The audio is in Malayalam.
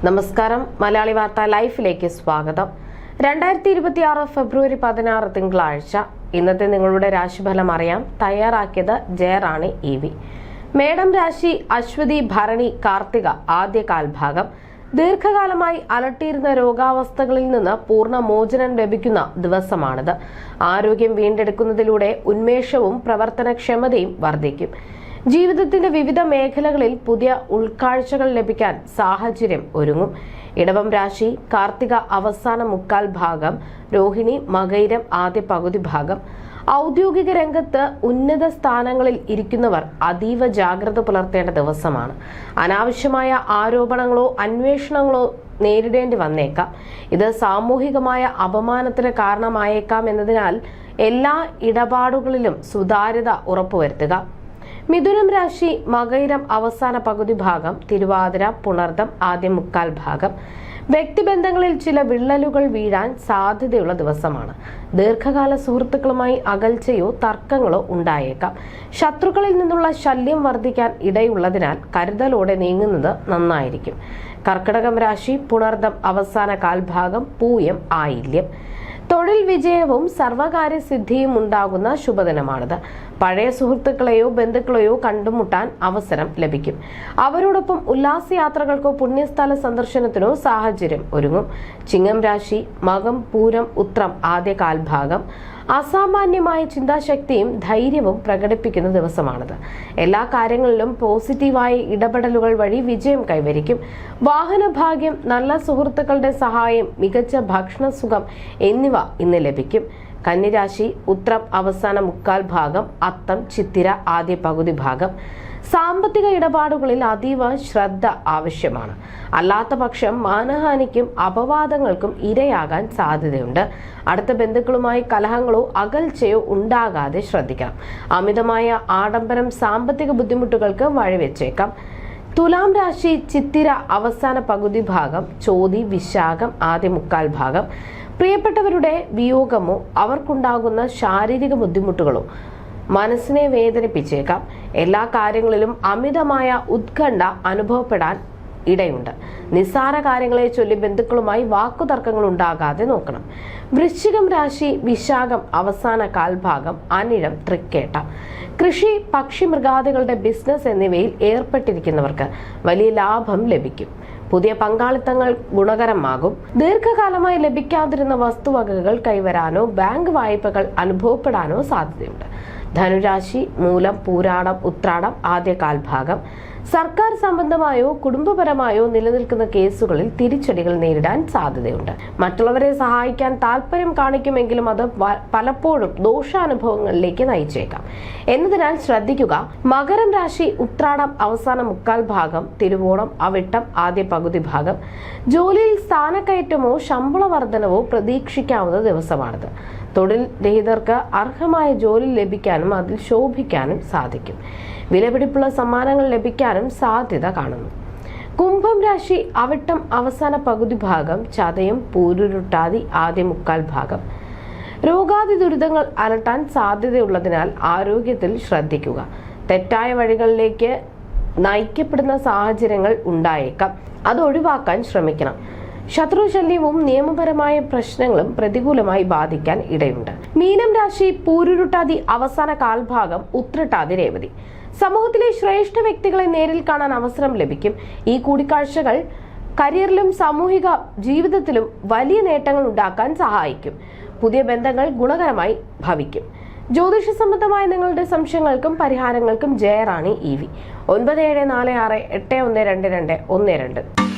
നമസ്കാരം. മലയാളി വാർത്ത ലൈഫിലേക്ക് സ്വാഗതം. 2026 ഫെബ്രുവരി 16 തിങ്കളാഴ്ച. ഇന്നത്തെ നിങ്ങളുടെ രാശിഫലം അറിയാം. തയ്യാറാക്കിയത് ജയറാണി EV. മേടം രാശി അശ്വതി ഭരണി കാർത്തിക ആദ്യ കാൽഭാഗം. ദീർഘകാലമായി അലട്ടിയിരുന്ന രോഗാവസ്ഥകളിൽ നിന്ന് പൂർണ്ണ മോചനം ലഭിക്കുന്ന ദിവസമാണിത്. ആരോഗ്യം വീണ്ടെടുക്കുന്നതിലൂടെ ഉന്മേഷവും പ്രവർത്തനക്ഷമതയും വർദ്ധിക്കും. ജീവിതത്തിന്റെ വിവിധ മേഖലകളിൽ പുതിയ ഉൾക്കാഴ്ചകൾ ലഭിക്കാൻ സാഹചര്യം ഒരുങ്ങും. ഇടവം രാശി കാർത്തിക അവസാന മുക്കാൽ ഭാഗം, രോഹിണി മകയിരം ആദ്യ പകുതി ഭാഗം. ഔദ്യോഗിക രംഗത്ത് ഉന്നത സ്ഥാനങ്ങളിൽ ഇരിക്കുന്നവർ അതീവ ജാഗ്രത പുലർത്തേണ്ട ദിവസമാണ്. അനാവശ്യമായ ആരോപണങ്ങളോ അന്വേഷണങ്ങളോ നേരിടേണ്ടി വന്നേക്കാം. ഇത് സാമൂഹികമായ അപമാനത്തിന് കാരണമായേക്കാം എന്നതിനാൽ എല്ലാ ഇടപാടുകളിലും സുതാര്യത ഉറപ്പുവരുത്തുക. മിഥുനം രാശി മകയിരം അവസാന പകുതി ഭാഗം, തിരുവാതിര പുണർദം ആദ്യ മുക്കാൽ ഭാഗം. വ്യക്തിബന്ധങ്ങളിൽ ചില വിള്ളലുകൾ വീഴാൻ സാധ്യതയുള്ള ദിവസമാണ്. ദീർഘകാല സുഹൃത്തുക്കളുമായി അകൽച്ചയോ തർക്കങ്ങളോ ഉണ്ടായേക്കാം. ശത്രുക്കളിൽ നിന്നുള്ള ശല്യം വർദ്ധിക്കാൻ ഇടയുള്ളതിനാൽ കരുതലോടെ നീങ്ങുന്നത് നന്നായിരിക്കും. കർക്കിടകം രാശി പുണർദം അവസാന കാൽഭാഗം, പൂയം ആയില്യം. തൊഴിൽ വിജയവും സർവകാര്യസിദ്ധിയും ഉണ്ടാകുന്ന ശുഭദിനമാണിത്. പഴയ സുഹൃത്തുക്കളെയോ ബന്ധുക്കളെയോ കണ്ടുമുട്ടാൻ അവസരം ലഭിക്കും. അവരോടൊപ്പം ഉല്ലാസയാത്രകൾക്കോ പുണ്യസ്ഥല സന്ദർശനത്തിനോ സാഹചര്യം ഒരുങ്ങും. ചിങ്ങം രാശി മകം പൂരം ഉത്രം ആദ്യ കാൽഭാഗം. അസാമാന്യമായ ചിന്താശക്തിയും ധൈര്യവും പ്രകടിപ്പിക്കുന്ന ദിവസമാണിത്. എല്ലാ കാര്യങ്ങളിലും പോസിറ്റീവായ ഇടപെടലുകൾ വഴി വിജയം കൈവരിക്കും. വാഹനഭാഗ്യം, നല്ല സുഹൃത്തുക്കളുടെ സഹായം, മികച്ച ഭക്ഷണസുഖം എന്നിവ ഇന്ന് ലഭിക്കും. കന്നിരാശി ഉത്രം അവസാന മുക്കാൽ ഭാഗം, അത്തം ചിത്തിര ആദ്യ പകുതി ഭാഗം. സാമ്പത്തിക ഇടപാടുകളിൽ അതീവ ശ്രദ്ധ ആവശ്യമാണ്. അല്ലാത്ത പക്ഷം മാനഹാനിക്കും അപവാദങ്ങൾക്കും ഇരയാകാൻ സാധ്യതയുണ്ട്. അടുത്ത ബന്ധുക്കളുമായി കലഹങ്ങളോ അകൽച്ചയോ ഉണ്ടാകാതെ ശ്രദ്ധിക്കണം. അമിതമായ ആഡംബരം സാമ്പത്തിക ബുദ്ധിമുട്ടുകൾക്ക് വഴിവെച്ചേക്കാം. തുലാം രാശി ചിത്തിര അവസാന പകുതി ഭാഗം, ചോതി വിശാഖം ആദ്യ മുക്കാൽ ഭാഗം. പ്രിയപ്പെട്ടവരുടെ വിയോഗമോ അവർക്കുണ്ടാകുന്ന ശാരീരിക ബുദ്ധിമുട്ടുകളോ മനസ്സിനെ വേദനിപ്പിച്ചേക്കാം. എല്ലാ കാര്യങ്ങളിലും അമിതമായ ഉത്കണ്ഠ അനുഭവപ്പെടാൻ ഇടയുണ്ട്. നിസ്സാര കാര്യങ്ങളെ ചൊല്ലി ബന്ധുക്കളുമായി വാക്കുതർക്കങ്ങൾ ഉണ്ടാകാതെ നോക്കണം. വൃശ്ചികം രാശി വിശാഖം അവസാന കാൽഭാഗം, അനിഴം തൃക്കേട്ട. കൃഷി, പക്ഷി മൃഗാദികളുടെ ബിസിനസ് എന്നിവയിൽ ഏർപ്പെട്ടിരിക്കുന്നവർക്ക് വലിയ ലാഭം ലഭിക്കും. പുതിയ പങ്കാളിത്തങ്ങൾ ഗുണകരമാകും. ദീർഘകാലമായി ലഭിക്കാതിരുന്ന വസ്തുവകകൾ കൈവരാനോ ബാങ്ക് വായ്പകൾ അനുഭവപ്പെടാനോ സാധ്യതയുണ്ട്. ധനുരാശി മൂലം പൂരാടം ഉത്രാടം ആദ്യ കാൽഭാഗം. സർക്കാർ സംബന്ധമായോ കുടുംബപരമായോ നിലനിൽക്കുന്ന കേസുകളിൽ തിരിച്ചടികൾ നേരിടാൻ സാധ്യതയുണ്ട്. മറ്റുള്ളവരെ സഹായിക്കാൻ താല്പര്യം കാണിക്കുമെങ്കിലും അത് പലപ്പോഴും ദോഷാനുഭവങ്ങളിലേക്ക് നയിച്ചേക്കാം എന്നതിനാൽ ശ്രദ്ധിക്കുക. മകരം രാശി ഉത്രാടം അവസാന മുക്കാൽ ഭാഗം, തിരുവോണം അവിട്ടം ആദ്യ പകുതി ഭാഗം. ജോലിയിൽ സ്ഥാനക്കയറ്റമോ ശമ്പള വർധനവോ പ്രതീക്ഷിക്കാവുന്ന ദിവസമാണിത്. തൊഴിൽ രഹിതർക്ക് അർഹമായ ജോലി ലഭിക്കാനും അതിൽ ശോഭിക്കാനും സാധിക്കും. വിലപിടിപ്പുള്ള സമ്മാനങ്ങൾ ലഭിക്കാനും സാധ്യത കാണുന്നു. കുംഭം രാശി അവിട്ടം അവസാന പകുതി ഭാഗം, ചതയം പൂരുരുട്ടാതി ആദ്യ മുക്കാൽ ഭാഗം. രോഗാതി ദുരിതങ്ങൾ അലട്ടാൻ സാധ്യതയുള്ളതിനാൽ ആരോഗ്യത്തിൽ ശ്രദ്ധിക്കുക. തെറ്റായ വഴികളിലേക്ക് നയിക്കപ്പെടുന്ന സാഹചര്യങ്ങൾ ഉണ്ടായേക്കാം. അത് ഒഴിവാക്കാൻ ശ്രമിക്കണം. ശത്രുശല്യവും നിയമപരമായ പ്രശ്നങ്ങളും പ്രതികൂലമായി ബാധിക്കാൻ ഇടയുണ്ട്. മീനം രാശി പൂരുരുട്ടാതി അവസാന കാൽഭാഗം, ഉത്രട്ടാതി രേവതി. സമൂഹത്തിലെ ശ്രേഷ്ഠ വ്യക്തികളെ നേരിൽ കാണാൻ അവസരം ലഭിക്കും. ഈ കൂടിക്കാഴ്ചകൾ കരിയറിലും സാമൂഹിക ജീവിതത്തിലും വലിയ നേട്ടങ്ങൾ ഉണ്ടാക്കാൻ സഹായിക്കും. പുതിയ ബന്ധങ്ങൾ ഗുണകരമായി ഭവിക്കും. ജ്യോതിഷ സംബന്ധമായ നിങ്ങളുടെ സംശയങ്ങൾക്കും പരിഹാരങ്ങൾക്കും ജയറാണി EV 9746812212.